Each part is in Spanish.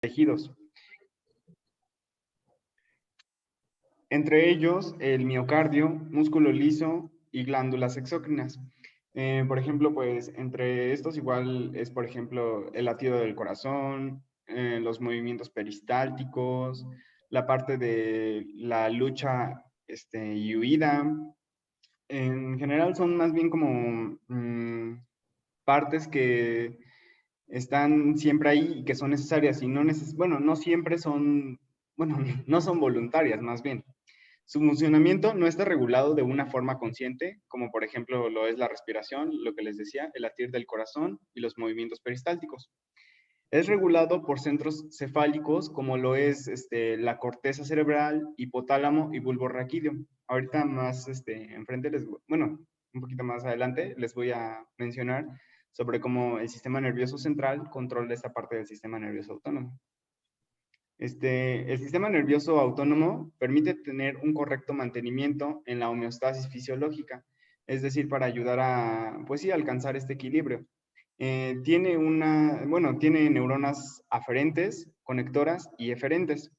tejidos. Entre ellos, el miocardio, músculo liso y glándulas exócrinas. Por ejemplo, pues entre estos igual es, por ejemplo, el latido del corazón, los movimientos peristálticos, la parte de la lucha y huida. En general son más bien como partes que están siempre ahí y que son necesarias y bueno, no siempre son, bueno, no son voluntarias más bien. Su funcionamiento no está regulado de una forma consciente, como por ejemplo lo es la respiración, lo que les decía, el latir del corazón y los movimientos peristálticos. Es regulado por centros cefálicos, como lo es la corteza cerebral, hipotálamo y bulbo raquídeo. Ahorita más enfrente, bueno, un poquito más adelante, les voy a mencionar sobre cómo el sistema nervioso central controla esta parte del sistema nervioso autónomo. El sistema nervioso autónomo permite tener un correcto mantenimiento en la homeostasis fisiológica, es decir, para ayudar a, pues sí, alcanzar este equilibrio. Tiene neuronas aferentes, conectoras y eferentes.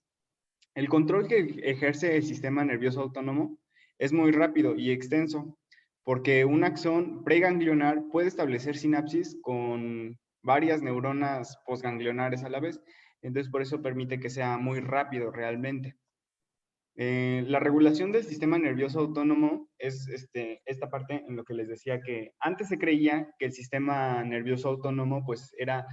El control que ejerce el sistema nervioso autónomo es muy rápido y extenso, porque un axón preganglionar puede establecer sinapsis con varias neuronas postganglionares a la vez. Entonces, por eso permite que sea muy rápido realmente. La regulación del sistema nervioso autónomo es esta parte en lo que les decía que antes se creía que el sistema nervioso autónomo pues era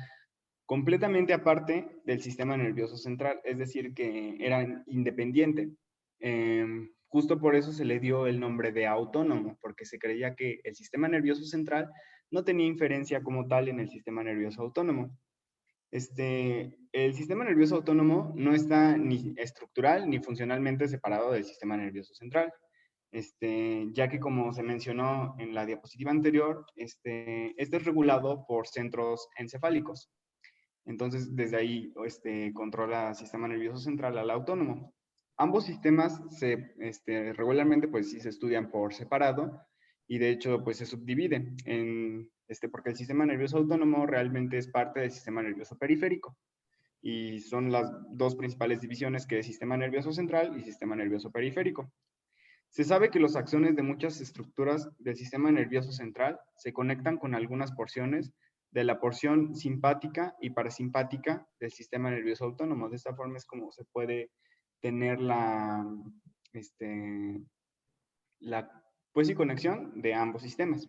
completamente aparte del sistema nervioso central, es decir, que era independiente. Justo por eso se le dio el nombre de autónomo, porque se creía que el sistema nervioso central no tenía inferencia como tal en el sistema nervioso autónomo. El sistema nervioso autónomo no está ni estructural ni funcionalmente separado del sistema nervioso central, ya que como se mencionó en la diapositiva anterior, este es regulado por centros encefálicos. Entonces, desde ahí controla el sistema nervioso central al autónomo. Ambos sistemas regularmente pues sí se estudian por separado y de hecho pues se subdividen porque el sistema nervioso autónomo realmente es parte del sistema nervioso periférico y son las dos principales divisiones que es sistema nervioso central y sistema nervioso periférico. Se sabe que los axones de muchas estructuras del sistema nervioso central se conectan con algunas porciones de la porción simpática y parasimpática del sistema nervioso autónomo. De esta forma es como se puede tener pues sí, conexión de ambos sistemas.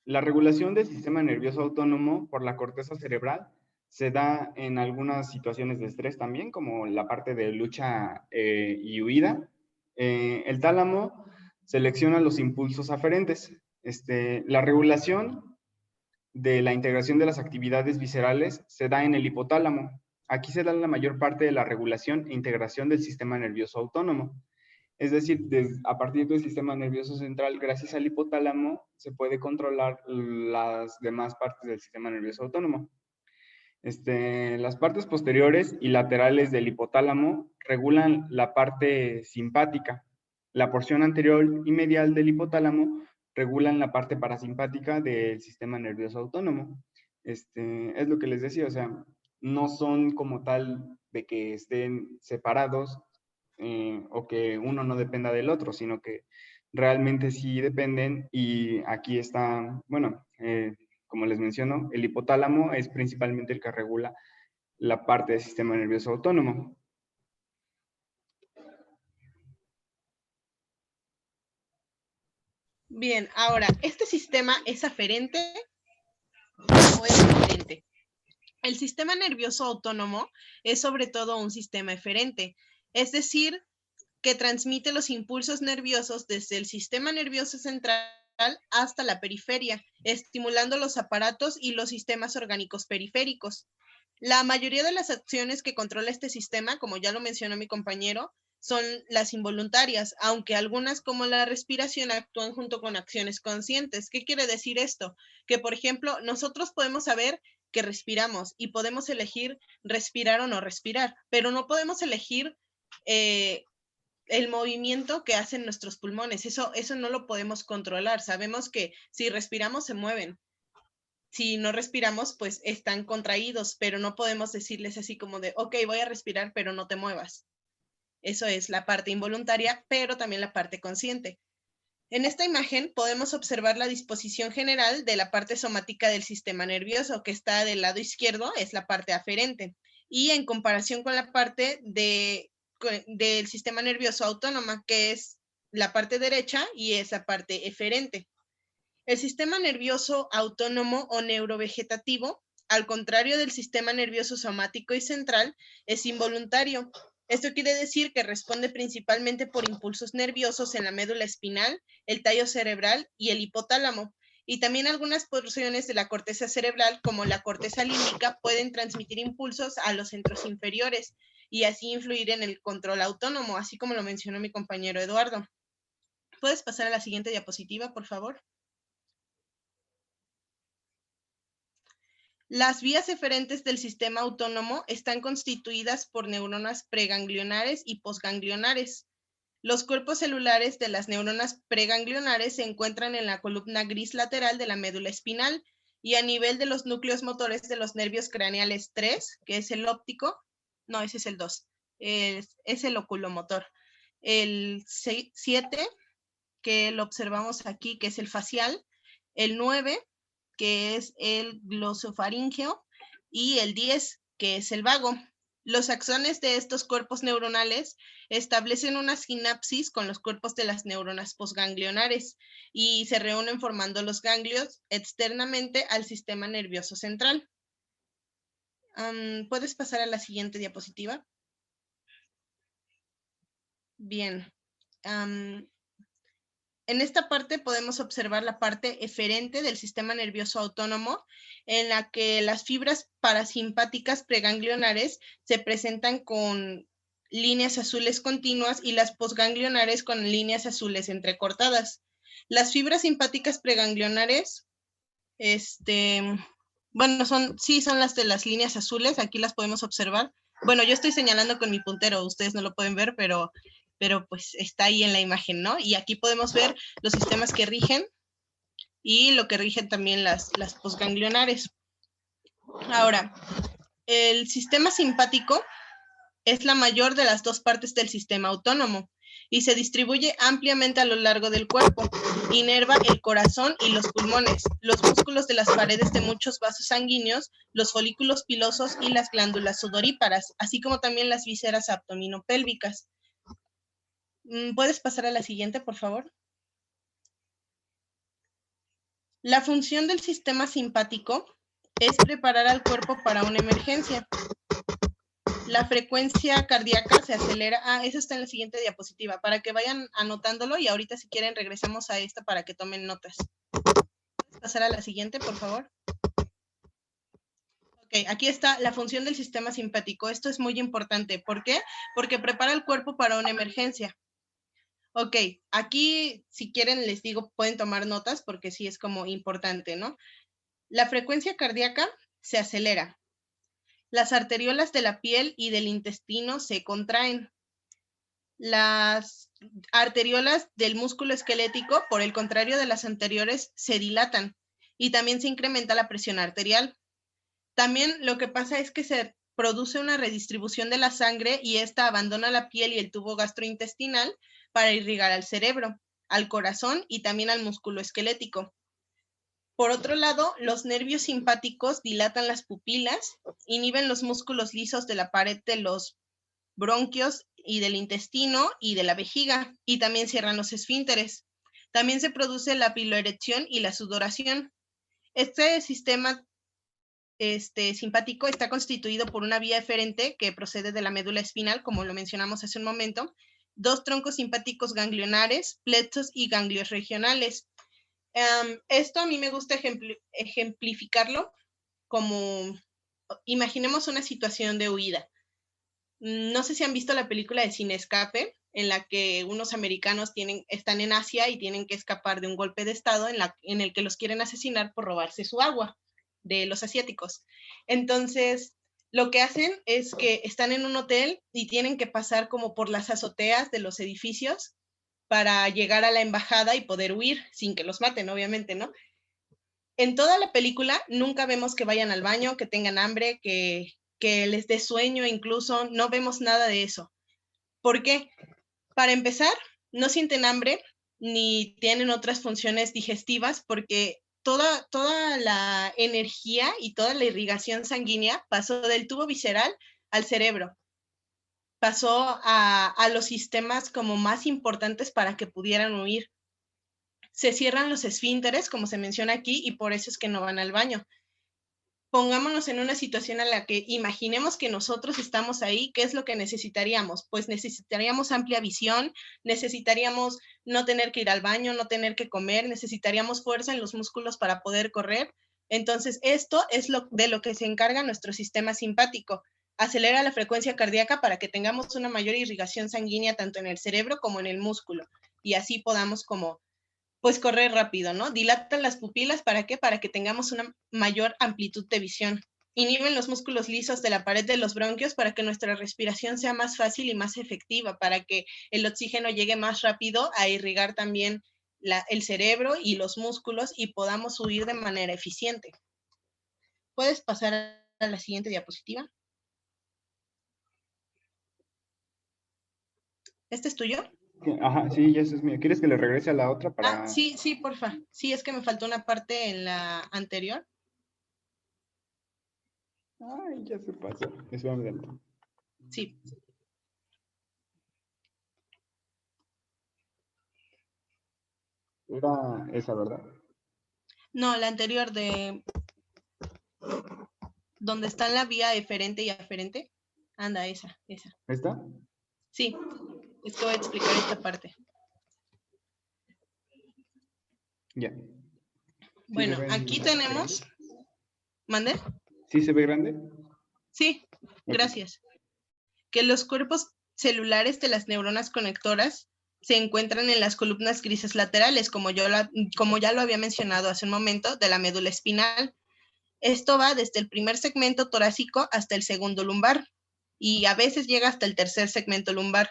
La regulación del sistema nervioso autónomo por la corteza cerebral se da en algunas situaciones de estrés también, como la parte de lucha y huida. El tálamo selecciona los impulsos aferentes. La regulación de la integración de las actividades viscerales se da en el hipotálamo. Aquí se da la mayor parte de la regulación e integración del sistema nervioso autónomo. Es decir, a partir del sistema nervioso central, gracias al hipotálamo, se puede controlar las demás partes del sistema nervioso autónomo. Las partes posteriores y laterales del hipotálamo regulan la parte simpática. La porción anterior y medial del hipotálamo regulan la parte parasimpática del sistema nervioso autónomo. Es lo que les decía, o sea, no son como tal de que estén separados o que uno no dependa del otro, sino que realmente sí dependen y aquí está, bueno, como les menciono, el hipotálamo es principalmente el que regula la parte del sistema nervioso autónomo. Bien, ahora, ¿este sistema es aferente o es eferente? El sistema nervioso autónomo es sobre todo un sistema eferente, es decir, que transmite los impulsos nerviosos desde el sistema nervioso central hasta la periferia, estimulando los aparatos y los sistemas orgánicos periféricos. La mayoría de las acciones que controla este sistema, como ya lo mencionó mi compañero, son las involuntarias, aunque algunas como la respiración actúan junto con acciones conscientes. ¿Qué quiere decir esto? Que, por ejemplo, nosotros podemos saber que respiramos y podemos elegir respirar o no respirar, pero no podemos elegir el movimiento que hacen nuestros pulmones. Eso no lo podemos controlar. Sabemos que si respiramos se mueven. si no respiramos, pues están contraídos, pero no podemos decirles así como de, ok, voy a respirar, pero no te muevas. Eso es la parte involuntaria, pero también la parte consciente. En esta imagen podemos observar la disposición general de la parte somática del sistema nervioso, que está del lado izquierdo, es la parte aferente, y en comparación con la parte del sistema nervioso autónoma, que es la parte derecha y es la parte eferente. El sistema nervioso autónomo o neurovegetativo, al contrario del sistema nervioso somático y central, es involuntario. Esto quiere decir que responde principalmente por impulsos nerviosos en la médula espinal, el tallo cerebral y el hipotálamo. Y también algunas porciones de la corteza cerebral, como la corteza límbica, pueden transmitir impulsos a los centros inferiores y así influir en el control autónomo, así como lo mencionó mi compañero Eduardo. ¿Puedes pasar a la siguiente diapositiva, por favor? Las vías eferentes del sistema autónomo están constituidas por neuronas preganglionares y posganglionares. Los cuerpos celulares de las neuronas preganglionares se encuentran en la columna gris lateral de la médula espinal y a nivel de los núcleos motores de los nervios craneales 3, que es el óptico, no, ese es el 2, es el oculomotor. El 7, que lo observamos aquí, que es el facial. El 9, que es el glosofaríngeo, y el 10, que es el vago. Los axones de estos cuerpos neuronales establecen una sinapsis con los cuerpos de las neuronas posganglionares y se reúnen formando los ganglios externamente al sistema nervioso central. ¿Puedes pasar a la siguiente diapositiva? Bien. En esta parte podemos observar la parte eferente del sistema nervioso autónomo, en la que las fibras parasimpáticas preganglionares se presentan con líneas azules continuas y las posganglionares con líneas azules entrecortadas. Las fibras simpáticas preganglionares, bueno, son las de las líneas azules, aquí las podemos observar. Bueno, yo estoy señalando con mi puntero, ustedes no lo pueden ver, pero pues está ahí en la imagen, ¿no? Y aquí podemos ver los sistemas que rigen y lo que rigen también las posganglionares. Ahora, el sistema simpático es la mayor de las dos partes del sistema autónomo y se distribuye ampliamente a lo largo del cuerpo. Inerva el corazón y los pulmones, los músculos de las paredes de muchos vasos sanguíneos, los folículos pilosos y las glándulas sudoríparas, así como también las vísceras abdominopélvicas. ¿Puedes pasar a la siguiente, por favor? La función del sistema simpático es preparar al cuerpo para una emergencia. La frecuencia cardíaca se acelera. Eso está en la siguiente diapositiva, para que vayan anotándolo y ahorita si quieren regresamos a esta para que tomen notas. ¿Puedes pasar a la siguiente, por favor? Ok, aquí está la función del sistema simpático. Esto es muy importante. ¿Por qué? Porque prepara el cuerpo para una emergencia. Ok, aquí si quieren les digo, pueden tomar notas porque sí es como importante, ¿no? La frecuencia cardíaca se acelera. Las arteriolas de la piel y del intestino se contraen. Las arteriolas del músculo esquelético, por el contrario de las anteriores, se dilatan y también se incrementa la presión arterial. También lo que pasa es que se produce una redistribución de la sangre y esta abandona la piel y el tubo gastrointestinal para irrigar al cerebro, al corazón y también al músculo esquelético. Por otro lado, los nervios simpáticos dilatan las pupilas, inhiben los músculos lisos de la pared de los bronquios y del intestino y de la vejiga, y también cierran los esfínteres. También se produce la piloerección y la sudoración. Este sistema simpático está constituido por una vía eferente que procede de la médula espinal, como lo mencionamos hace un momento, dos troncos simpáticos ganglionares, plexos y ganglios regionales. Esto a mí me gusta ejemplificarlo como, imaginemos una situación de huida. No sé si han visto la película de Sin Escape, en la que unos americanos están en Asia y tienen que escapar de un golpe de estado en el que los quieren asesinar por robarse su agua de los asiáticos. Entonces, lo que hacen es que están en un hotel y tienen que pasar como por las azoteas de los edificios para llegar a la embajada y poder huir sin que los maten, obviamente, ¿no? En toda la película nunca vemos que vayan al baño, que tengan hambre, que les dé sueño, incluso no vemos nada de eso. ¿Por qué? Para empezar, no sienten hambre ni tienen otras funciones digestivas porque toda la energía y toda la irrigación sanguínea pasó del tubo visceral al cerebro. Pasó a los sistemas como más importantes para que pudieran huir. Se cierran los esfínteres, como se menciona aquí, y por eso es que no van al baño. Pongámonos en una situación en la que imaginemos que nosotros estamos ahí, ¿qué es lo que necesitaríamos? Pues necesitaríamos amplia visión, necesitaríamos no tener que ir al baño, no tener que comer, necesitaríamos fuerza en los músculos para poder correr. Entonces, esto es de lo que se encarga nuestro sistema simpático. Acelera la frecuencia cardíaca para que tengamos una mayor irrigación sanguínea tanto en el cerebro como en el músculo y así podamos como pues correr rápido, ¿no? Dilatan las pupilas, ¿para qué? Para que tengamos una mayor amplitud de visión. Inhiben los músculos lisos de la pared de los bronquios para que nuestra respiración sea más fácil y más efectiva, para que el oxígeno llegue más rápido a irrigar también el cerebro y los músculos y podamos huir de manera eficiente. ¿Puedes pasar a la siguiente diapositiva? ¿Este es tuyo? Ajá, sí, ya eso es mío. ¿Quieres que le regrese a la otra para...? Sí, porfa. Sí, es que me faltó una parte en la anterior. Ay, ya se pasó. Espérame tanto. Sí. Era esa, ¿verdad? No, la anterior de donde está la vía eferente y aferente. Anda, esa. ¿Esta? Sí, es que voy a explicar esta parte. Ya. Bueno, aquí tenemos... ¿Mande? ¿Sí se ve grande? Sí, gracias. Que los cuerpos celulares de las neuronas conectoras se encuentran en las columnas grises laterales, como ya lo había mencionado hace un momento, de la médula espinal. Esto va desde el primer segmento torácico hasta el segundo lumbar y a veces llega hasta el tercer segmento lumbar.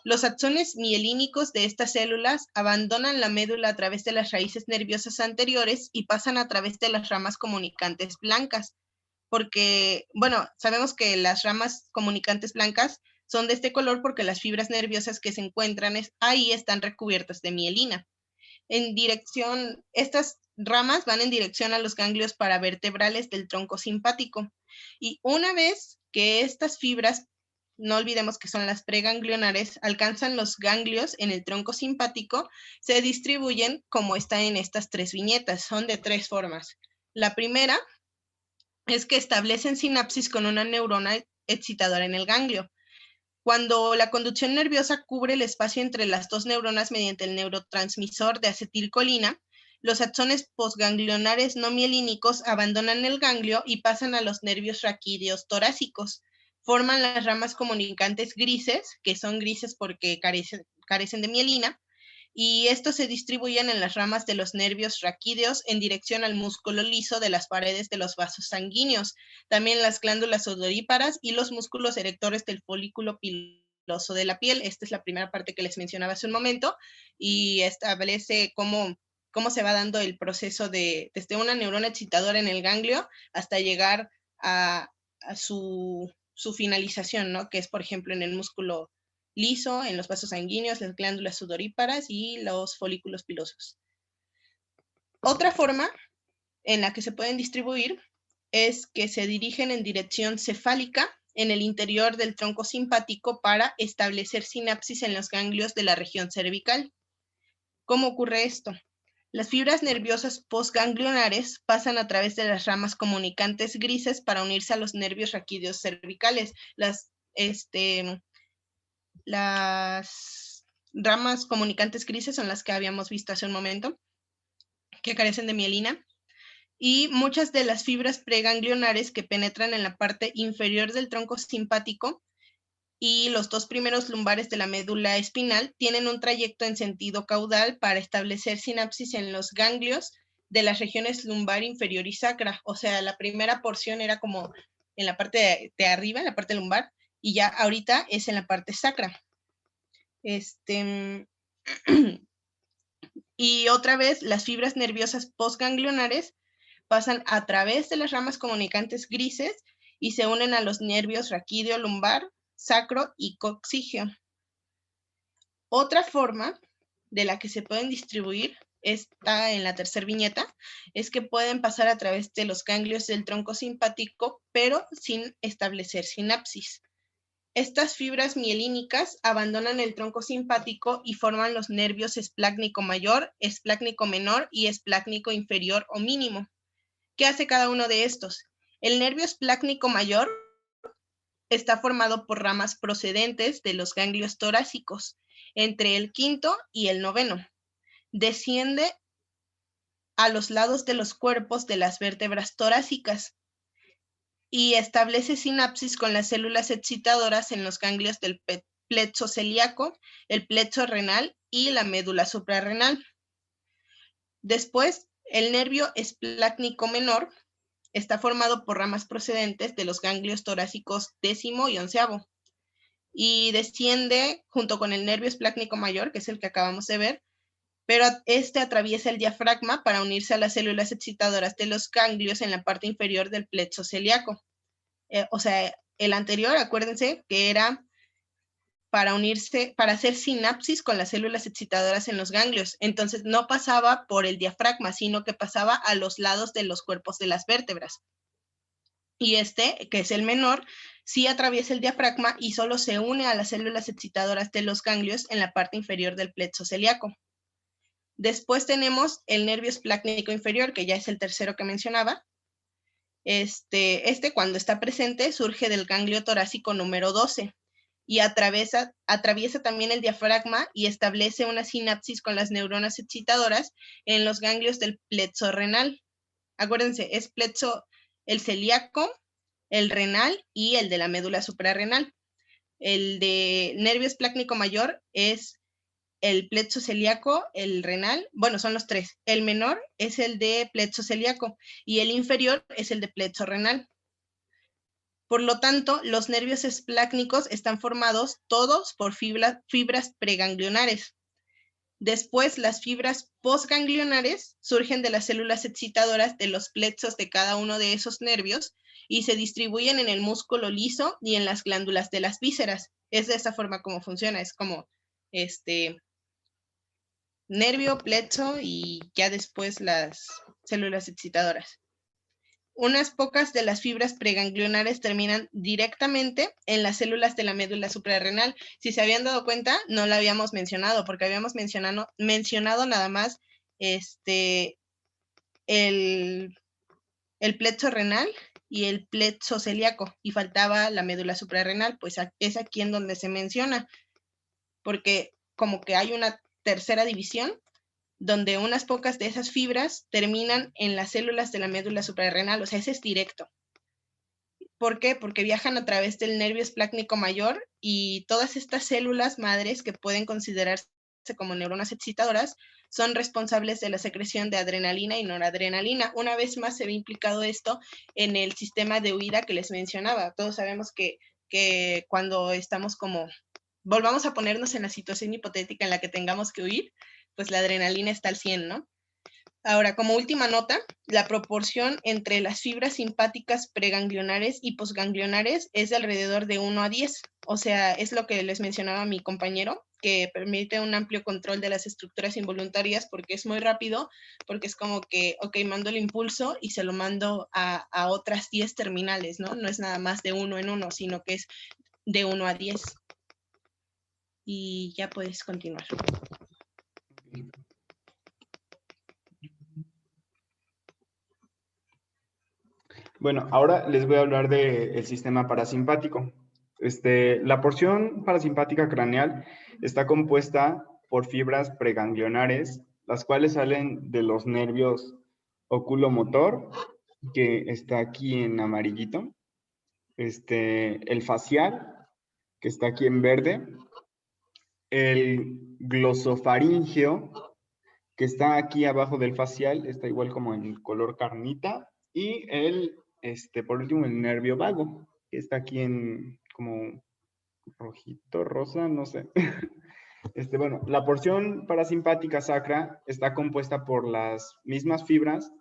Los axones mielínicos de estas células abandonan la médula a través de las raíces nerviosas anteriores y pasan a través de las ramas comunicantes blancas. Porque, bueno, sabemos que las ramas comunicantes blancas son de este color porque las fibras nerviosas que se encuentran ahí están recubiertas de mielina. Estas ramas van en dirección a los ganglios paravertebrales del tronco simpático. Y una vez que estas fibras, no olvidemos que son las preganglionares, alcanzan los ganglios en el tronco simpático, se distribuyen como está en estas tres viñetas. Son de tres formas. La primera es que establecen sinapsis con una neurona excitadora en el ganglio. Cuando la conducción nerviosa cubre el espacio entre las dos neuronas mediante el neurotransmisor de acetilcolina, los axones postganglionares no mielínicos abandonan el ganglio y pasan a los nervios raquídeos torácicos. Forman las ramas comunicantes grises, que son grises porque carecen de mielina, y estos se distribuyen en las ramas de los nervios raquídeos en dirección al músculo liso de las paredes de los vasos sanguíneos, también las glándulas odoríparas y los músculos erectores del folículo piloso de la piel. Esta es la primera parte que les mencionaba hace un momento y establece cómo se va dando el proceso desde una neurona excitadora en el ganglio hasta llegar a su finalización, ¿no? Que es, por ejemplo, en el músculo liso, en los vasos sanguíneos, las glándulas sudoríparas y los folículos pilosos. Otra forma en la que se pueden distribuir es que se dirigen en dirección cefálica en el interior del tronco simpático para establecer sinapsis en los ganglios de la región cervical. ¿Cómo ocurre esto? Las fibras nerviosas postganglionares pasan a través de las ramas comunicantes grises para unirse a los nervios raquídeos cervicales. Las ramas comunicantes grises son las que habíamos visto hace un momento, que carecen de mielina, y muchas de las fibras preganglionares que penetran en la parte inferior del tronco simpático y los dos primeros lumbares de la médula espinal tienen un trayecto en sentido caudal para establecer sinapsis en los ganglios de las regiones lumbar inferior y sacra. O sea, la primera porción era como en la parte de arriba, en la parte lumbar, y ya ahorita es en la parte sacra. Y otra vez, las fibras nerviosas postganglionares pasan a través de las ramas comunicantes grises y se unen a los nervios raquídeo, lumbar, sacro y coxígeo. Otra forma de la que se pueden distribuir, está en la tercera viñeta, es que pueden pasar a través de los ganglios del tronco simpático, pero sin establecer sinapsis. Estas fibras mielínicas abandonan el tronco simpático y forman los nervios esplácnico mayor, esplácnico menor y esplácnico inferior o mínimo. ¿Qué hace cada uno de estos? El nervio esplácnico mayor está formado por ramas procedentes de los ganglios torácicos, entre el quinto y el noveno. Desciende a los lados de los cuerpos de las vértebras torácicas y establece sinapsis con las células excitadoras en los ganglios del plexo celíaco, el plexo renal y la médula suprarrenal. Después, el nervio esplácnico menor está formado por ramas procedentes de los ganglios torácicos décimo y onceavo y desciende junto con el nervio esplácnico mayor, que es el que acabamos de ver, pero este atraviesa el diafragma para unirse a las células excitadoras de los ganglios en la parte inferior del plexo celíaco. O sea, el anterior, acuérdense que era para unirse, para hacer sinapsis con las células excitadoras en los ganglios. Entonces no pasaba por el diafragma, sino que pasaba a los lados de los cuerpos de las vértebras. Y este, que es el menor, sí atraviesa el diafragma y solo se une a las células excitadoras de los ganglios en la parte inferior del plexo celíaco. Después tenemos el nervio esplácnico inferior, que ya es el tercero que mencionaba. Este cuando está presente surge del ganglio torácico número 12 y atraviesa también el diafragma y establece una sinapsis con las neuronas excitadoras en los ganglios del plexo renal. Acuérdense, es plexo el celíaco, el renal y el de la médula suprarrenal. El de nervio esplácnico mayor es el plexo celíaco, el renal, bueno, son los tres. El menor es el de plexo celíaco y el inferior es el de plexo renal. Por lo tanto, los nervios esplácnicos están formados todos por fibras preganglionares. Después, las fibras postganglionares surgen de las células excitadoras de los plexos de cada uno de esos nervios y se distribuyen en el músculo liso y en las glándulas de las vísceras. Es de esa forma como funciona, es como nervio, plexo y ya después las células excitadoras. Unas pocas de las fibras preganglionares terminan directamente en las células de la médula suprarrenal. Si se habían dado cuenta, no la habíamos mencionado, porque habíamos mencionado nada más el plexo renal y el plexo celíaco, y faltaba la médula suprarrenal, pues es aquí en donde se menciona, porque como que hay una tercera división, donde unas pocas de esas fibras terminan en las células de la médula suprarrenal, o sea, ese es directo. ¿Por qué? Porque viajan a través del nervio esplácnico mayor y todas estas células madres que pueden considerarse como neuronas excitadoras son responsables de la secreción de adrenalina y noradrenalina. Una vez más se ve implicado esto en el sistema de huida que les mencionaba. Todos sabemos que cuando estamos como, volvamos a ponernos en la situación hipotética en la que tengamos que huir, pues la adrenalina está al 100, ¿no? Ahora, como última nota, la proporción entre las fibras simpáticas preganglionares y posganglionares es de alrededor de 1 a 10. O sea, es lo que les mencionaba mi compañero, que permite un amplio control de las estructuras involuntarias porque es muy rápido, porque es como que, ok, mando el impulso y se lo mando a otras 10 terminales, ¿no? No es nada más de 1 en 1, sino que es de 1 a 10. Y ya puedes continuar. Bueno, ahora les voy a hablar del sistema parasimpático. La porción parasimpática craneal está compuesta por fibras preganglionares, las cuales salen de los nervios oculomotor, que está aquí en amarillito, el facial, que está aquí en verde, el glosofaringeo, que está aquí abajo del facial, está igual como en color carnita, y por último, el nervio vago, que está aquí en como rojito, rosa, no sé. Bueno, la porción parasimpática sacra está compuesta por las mismas fibras,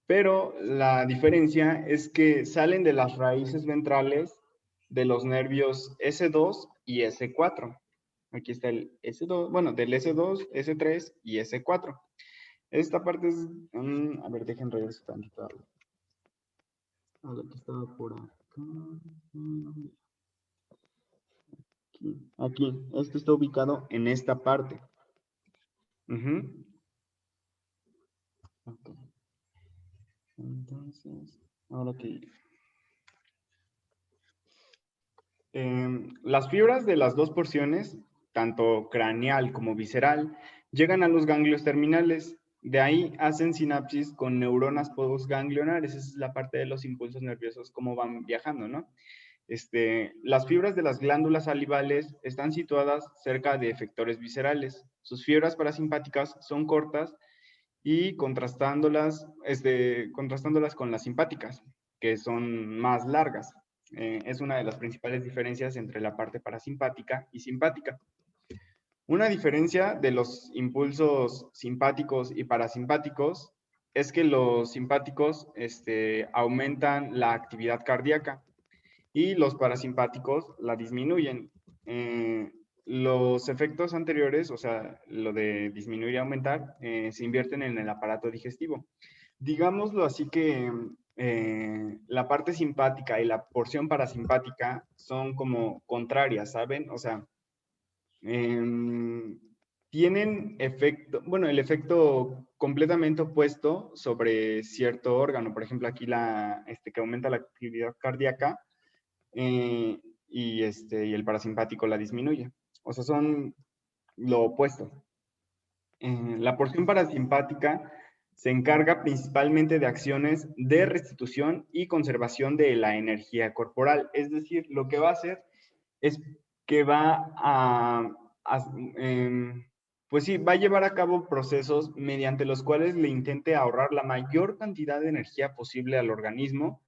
pero la diferencia es que salen de las raíces ventrales de los nervios S2 y S4. Aquí está el S2, bueno, del S2, S3 y S4. Esta parte es, a ver, dejen regresar tantito a lo que estaba por acá. Aquí, esto está ubicado en esta parte. Okay. Entonces, ahora que las fibras de las dos porciones, tanto craneal como visceral, llegan a los ganglios terminales. De ahí hacen sinapsis con neuronas postganglionares. Esa es la parte de los impulsos nerviosos, cómo van viajando, ¿no? Las fibras de las glándulas salivales están situadas cerca de efectores viscerales. Sus fibras parasimpáticas son cortas y contrastándolas con las simpáticas, que son más largas. Es una de las principales diferencias entre la parte parasimpática y simpática. Una diferencia de los impulsos simpáticos y parasimpáticos es que los simpáticos aumentan la actividad cardíaca y los parasimpáticos la disminuyen. Los efectos anteriores, o sea, lo de disminuir y aumentar, se invierten en el aparato digestivo. Digámoslo así que la parte simpática y la porción parasimpática son como contrarias, ¿saben? O sea, tienen efecto, bueno, el efecto completamente opuesto sobre cierto órgano. Por ejemplo, aquí que aumenta la actividad cardíaca, y el parasimpático la disminuye. O sea, son lo opuesto. La porción parasimpática se encarga principalmente de acciones de restitución y conservación de la energía corporal. Es decir, lo que va a hacer es que pues sí, va a llevar a cabo procesos mediante los cuales le intente ahorrar la mayor cantidad de energía posible al organismo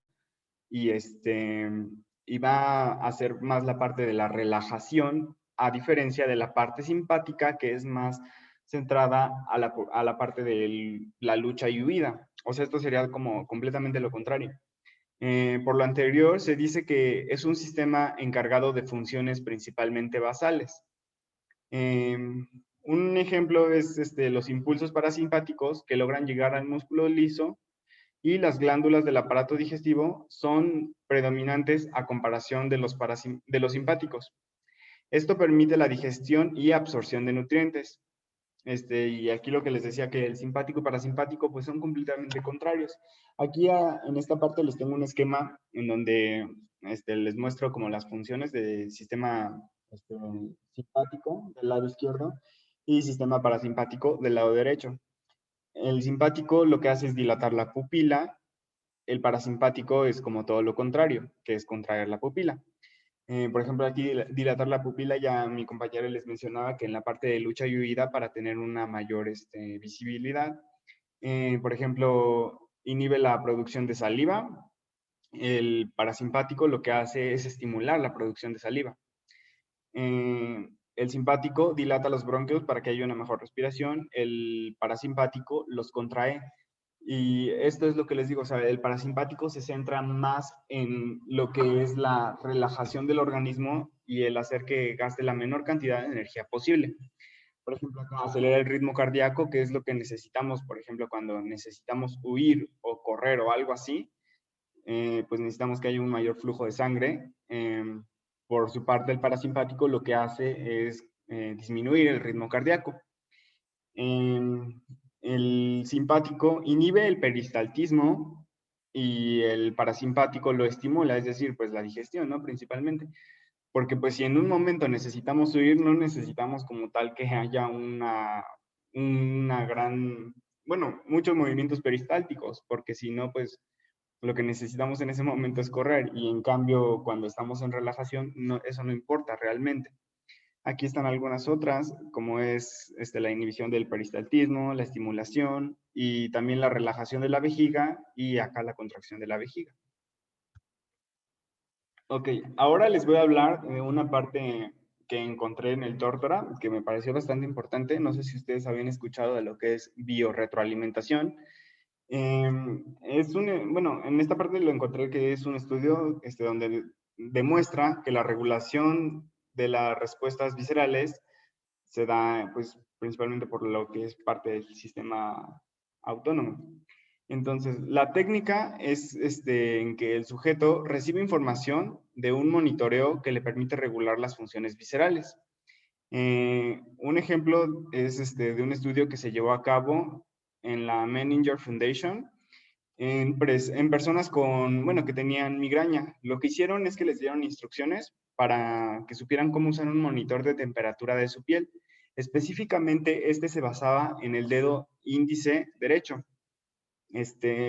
y, y va a hacer más la parte de la relajación, a diferencia de la parte simpática, que es más centrada a la parte de la lucha y huida. O sea, esto sería como completamente lo contrario. Por lo anterior, se dice que es un sistema encargado de funciones principalmente basales. Un ejemplo es los impulsos parasimpáticos que logran llegar al músculo liso y las glándulas del aparato digestivo son predominantes a comparación de los simpáticos. Esto permite la digestión y absorción de nutrientes. Y aquí lo que les decía, que el simpático y parasimpático pues son completamente contrarios. Aquí en esta parte les tengo un esquema en donde les muestro como las funciones del sistema simpático del lado izquierdo y sistema parasimpático del lado derecho. El simpático lo que hace es dilatar la pupila, el parasimpático es como todo lo contrario, que es contraer la pupila. Por ejemplo, aquí dilatar la pupila, ya mi compañero les mencionaba que en la parte de lucha y huida para tener una mayor visibilidad. Por ejemplo, inhibe la producción de saliva. El parasimpático lo que hace es estimular la producción de saliva. El simpático dilata los bronquios para que haya una mejor respiración. El parasimpático los contrae. Y esto es lo que les digo, o sea, el parasimpático se centra más en lo que es la relajación del organismo y el hacer que gaste la menor cantidad de energía posible. Por ejemplo, acá acelera el ritmo cardíaco, que es lo que necesitamos, por ejemplo, cuando necesitamos huir o correr o algo así, pues necesitamos que haya un mayor flujo de sangre. Por su parte, el parasimpático lo que hace es disminuir el ritmo cardíaco. El simpático inhibe el peristaltismo y el parasimpático lo estimula, es decir, pues la digestión, ¿no? Principalmente. Porque pues si en un momento necesitamos huir, no necesitamos como tal que haya una gran, bueno, muchos movimientos peristálticos, porque si no, pues lo que necesitamos en ese momento es correr y en cambio cuando estamos en relajación, no, eso no importa realmente. Aquí están algunas otras, como es la inhibición del peristaltismo, la estimulación y también la relajación de la vejiga y acá la contracción de la vejiga. Ok, ahora les voy a hablar de una parte que encontré en el Tórtora, que me pareció bastante importante. No sé si ustedes habían escuchado de lo que es biorretroalimentación. Bueno, en esta parte lo encontré que es un estudio donde demuestra que la regulación de las respuestas viscerales se da pues principalmente por lo que es parte del sistema autónomo. Entonces, la técnica es en que el sujeto recibe información de un monitoreo que le permite regular las funciones viscerales. Un ejemplo es de un estudio que se llevó a cabo en la Menninger Foundation en personas que tenían migraña. Lo que hicieron es que les dieron instrucciones para que supieran cómo usar un monitor de temperatura de su piel. Específicamente, este se basaba en el dedo índice derecho.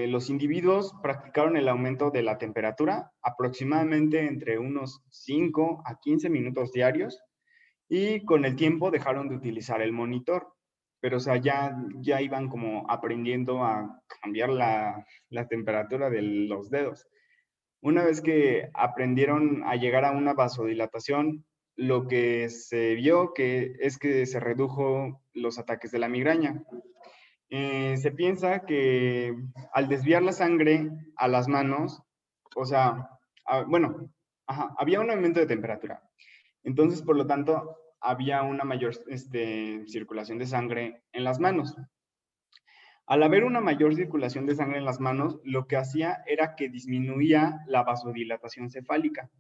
Los individuos practicaron el aumento de la temperatura aproximadamente entre unos 5 a 15 minutos diarios y con el tiempo dejaron de utilizar el monitor. Pero, o sea, ya iban como aprendiendo a cambiar la temperatura de los dedos. Una vez que aprendieron a llegar a una vasodilatación, lo que se vio es que se redujo los ataques de la migraña. Se piensa que al desviar la sangre a las manos, o sea, había un aumento de temperatura. Entonces, por lo tanto, había una mayor circulación de sangre en las manos. Al haber una mayor circulación de sangre en las manos, lo que hacía era que disminuía la vasodilatación cefálica.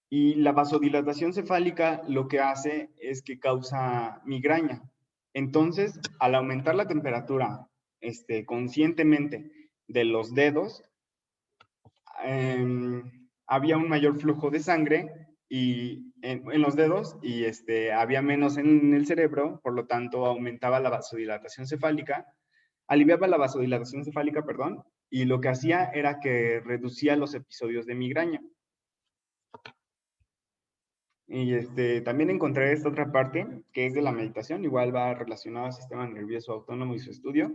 Y la vasodilatación cefálica lo que hace es que causa migraña. Entonces, al aumentar la temperatura conscientemente de los dedos, había un mayor flujo de sangre en los dedos y había menos en el cerebro, por lo tanto aumentaba la vasodilatación cefálica, aliviaba la vasodilatación cefálica, perdón, y lo que hacía era que reducía los episodios de migraña. Y también encontré esta otra parte, que es de la meditación, igual va relacionado al sistema nervioso autónomo y su estudio.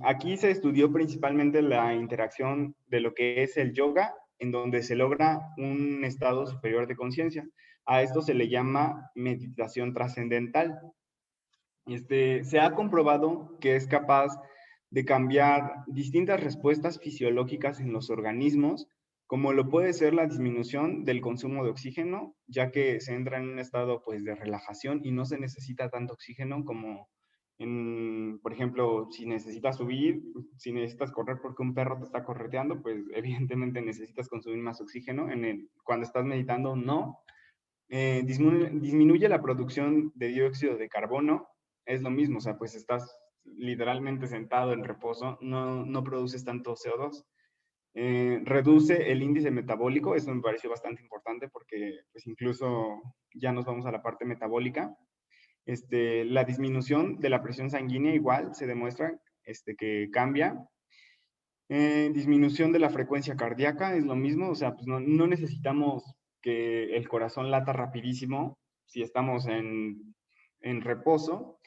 Aquí se estudió principalmente la interacción de lo que es el yoga, en donde se logra un estado superior de conciencia. A esto se le llama meditación trascendental. Se ha comprobado que es capaz de cambiar distintas respuestas fisiológicas en los organismos, como lo puede ser la disminución del consumo de oxígeno, ya que se entra en un estado pues de relajación y no se necesita tanto oxígeno como por ejemplo, si necesitas subir, si necesitas correr porque un perro te está correteando, pues evidentemente necesitas consumir más oxígeno. Cuando estás meditando, no. Disminuye la producción de dióxido de carbono, es lo mismo, o sea, pues estás literalmente sentado en reposo, no produces tanto CO2. Reduce el índice metabólico, eso me pareció bastante importante porque pues incluso ya nos vamos a la parte metabólica. La disminución de la presión sanguínea igual se demuestra que cambia. Disminución de la frecuencia cardíaca es lo mismo, o sea, pues no necesitamos que el corazón lata rapidísimo si estamos en reposo.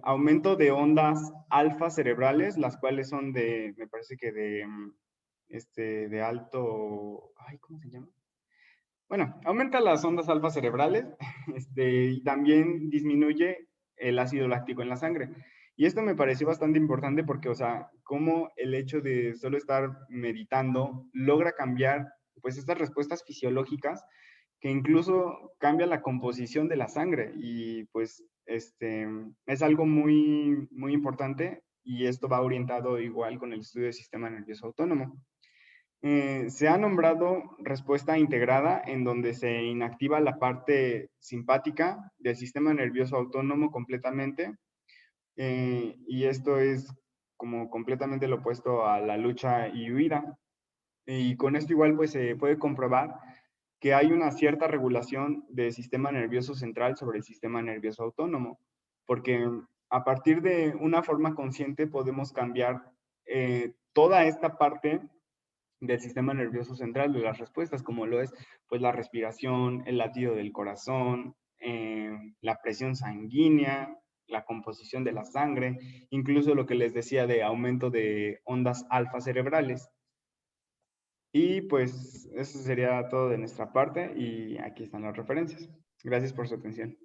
Aumento de ondas alfa cerebrales, las cuales son me parece que de alto, ay, ¿cómo se llama? Bueno, aumenta las ondas alfa cerebrales y también disminuye el ácido láctico en la sangre. Y esto me pareció bastante importante porque, o sea, cómo el hecho de solo estar meditando logra cambiar, pues, estas respuestas fisiológicas que incluso cambia la composición de la sangre y, pues, es algo muy, muy importante y esto va orientado igual con el estudio del sistema nervioso autónomo. Se ha nombrado respuesta integrada en donde se inactiva la parte simpática del sistema nervioso autónomo completamente y esto es como completamente lo opuesto a la lucha y huida. Y con esto igual pues se puede comprobar que hay una cierta regulación del sistema nervioso central sobre el sistema nervioso autónomo, porque a partir de una forma consciente podemos cambiar toda esta parte del sistema nervioso central de las respuestas, como lo es pues la respiración, el latido del corazón, la presión sanguínea, la composición de la sangre, incluso lo que les decía de aumento de ondas alfa cerebrales. Y pues eso sería todo de nuestra parte y aquí están las referencias. Gracias por su atención.